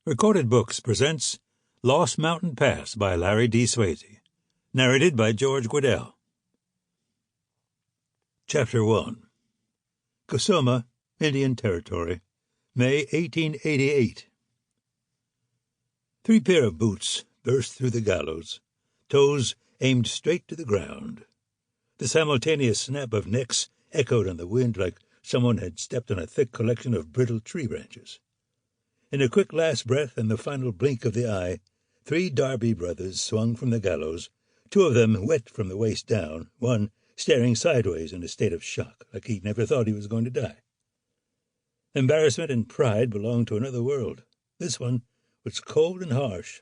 Recorded Books presents Lost Mountain Pass by Larry D. Sweazy. Narrated by George Guidall. Chapter 1. Kosoma, Indian Territory, May 1888. 3 pair of boots burst through the gallows, toes aimed straight to the ground. The simultaneous snap of necks echoed on the wind like someone had stepped on a thick collection of brittle tree branches. In a quick last breath and the final blink of the eye, 3 Darby brothers swung from the gallows, 2 of them wet from the waist down, one staring sideways in a state of shock, like he never thought he was going to die. Embarrassment and pride belonged to another world. This one was cold and harsh,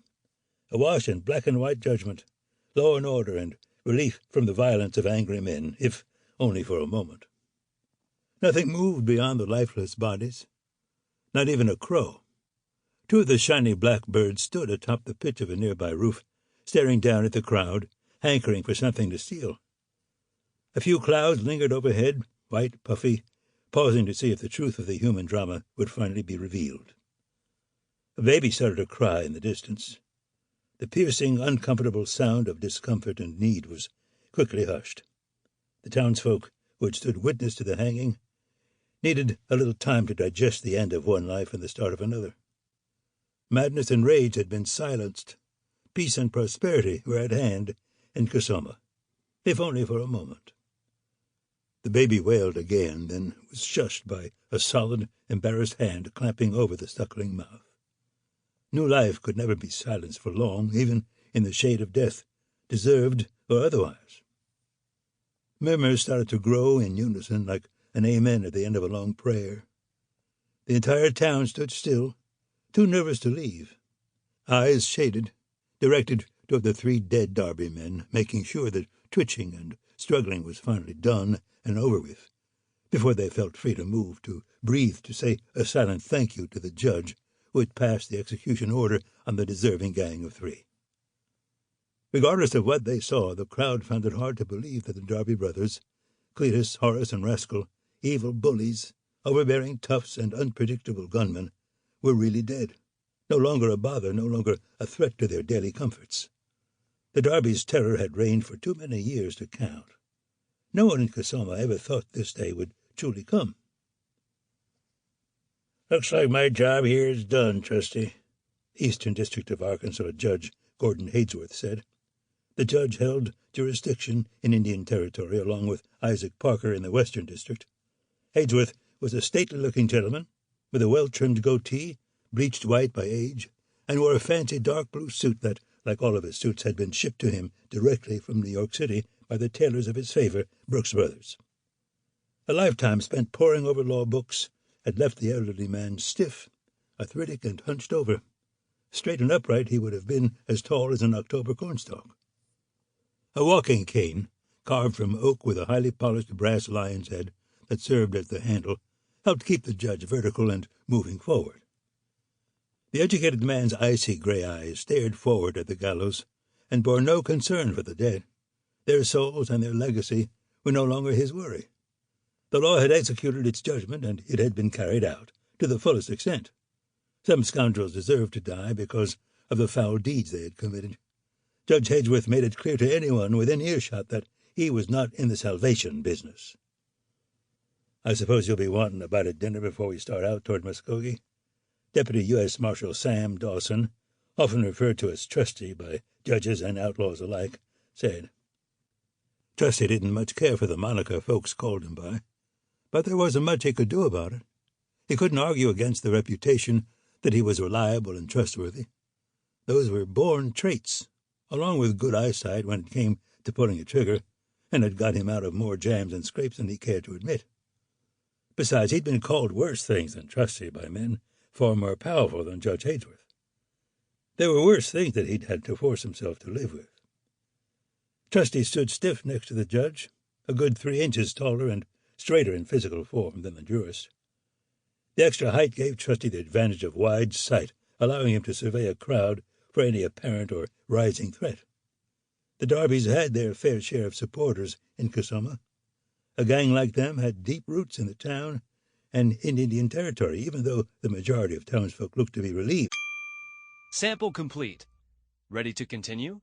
awash in black and white judgment, law and order, and relief from the violence of angry men, if only for a moment. Nothing moved beyond the lifeless bodies, not even a crow. 2 of the shiny black birds stood atop the pitch of a nearby roof, staring down at the crowd, hankering for something to steal. A few clouds lingered overhead, white, puffy, pausing to see if the truth of the human drama would finally be revealed. A baby started to cry in the distance. The piercing, uncomfortable sound of discomfort and need was quickly hushed. The townsfolk, who had stood witness to the hanging, needed a little time to digest the end of one life and the start of another. Madness and rage had been silenced. Peace and prosperity were at hand in Kosoma, if only for a moment. The baby wailed again, then was shushed by a solid, embarrassed hand clamping over the suckling mouth. New life could never be silenced for long, even in the shade of death, deserved or otherwise. Murmurs started to grow in unison like an amen at the end of a long prayer. The entire town stood still, too nervous to leave. Eyes shaded, directed toward the 3 dead Darby men, making sure that twitching and struggling was finally done and over with, before they felt free to move, to breathe, to say a silent thank you to the judge who had passed the execution order on the deserving gang of 3. Regardless of what they saw, the crowd found it hard to believe that the Darby brothers, Cletus, Horace, and Rascal, evil bullies, overbearing toughs, and unpredictable gunmen, were really dead, no longer a bother, no longer a threat to their daily comforts. The Darby's terror had reigned for too many years to count. No one in Kosoma ever thought this day would truly come. "Looks like my job here is done, Trusty," Eastern District of Arkansas Judge Gordon Hadesworth said. The judge held jurisdiction in Indian Territory, along with Isaac Parker in the Western District. Hadesworth was a stately-looking gentleman with a well-trimmed goatee, bleached white by age, and wore a fancy dark blue suit that, like all of his suits, had been shipped to him directly from New York City by the tailors of his favor, Brooks Brothers. A lifetime spent poring over law books had left the elderly man stiff, arthritic, and hunched over. Straight and upright, he would have been as tall as an October cornstalk. A walking cane, carved from oak with a highly polished brass lion's head that served as the handle, helped keep the judge vertical and moving forward. The educated man's icy gray eyes stared forward at the gallows and bore no concern for the dead. Their souls and their legacy were no longer his worry. The law had executed its judgment, and it had been carried out to the fullest extent. Some scoundrels deserved to die because of the foul deeds they had committed. Judge Hadesworth made it clear to anyone within earshot that he was not in the salvation business. "I suppose you'll be wanting a bite of dinner before we start out toward Muskogee?" Deputy U.S. Marshal Sam Dawson, often referred to as Trusty by judges and outlaws alike, said. Trusty didn't much care for the moniker folks called him by, but there wasn't much he could do about it. He couldn't argue against the reputation that he was reliable and trustworthy. Those were born traits, along with good eyesight when it came to pulling a trigger, and had got him out of more jams and scrapes than he cared to admit. Besides, he'd been called worse things than Trusty by men far more powerful than Judge Hadesworth. There were worse things that he'd had to force himself to live with. Trusty stood stiff next to the judge, a good 3 inches taller and straighter in physical form than the jurist. The extra height gave Trusty the advantage of wide sight, allowing him to survey a crowd for any apparent or rising threat. The Darbys had their fair share of supporters in Kosoma. A gang like them had deep roots in the town and in Indian Territory, even though the majority of townsfolk looked to be relieved Sample complete. Ready to continue?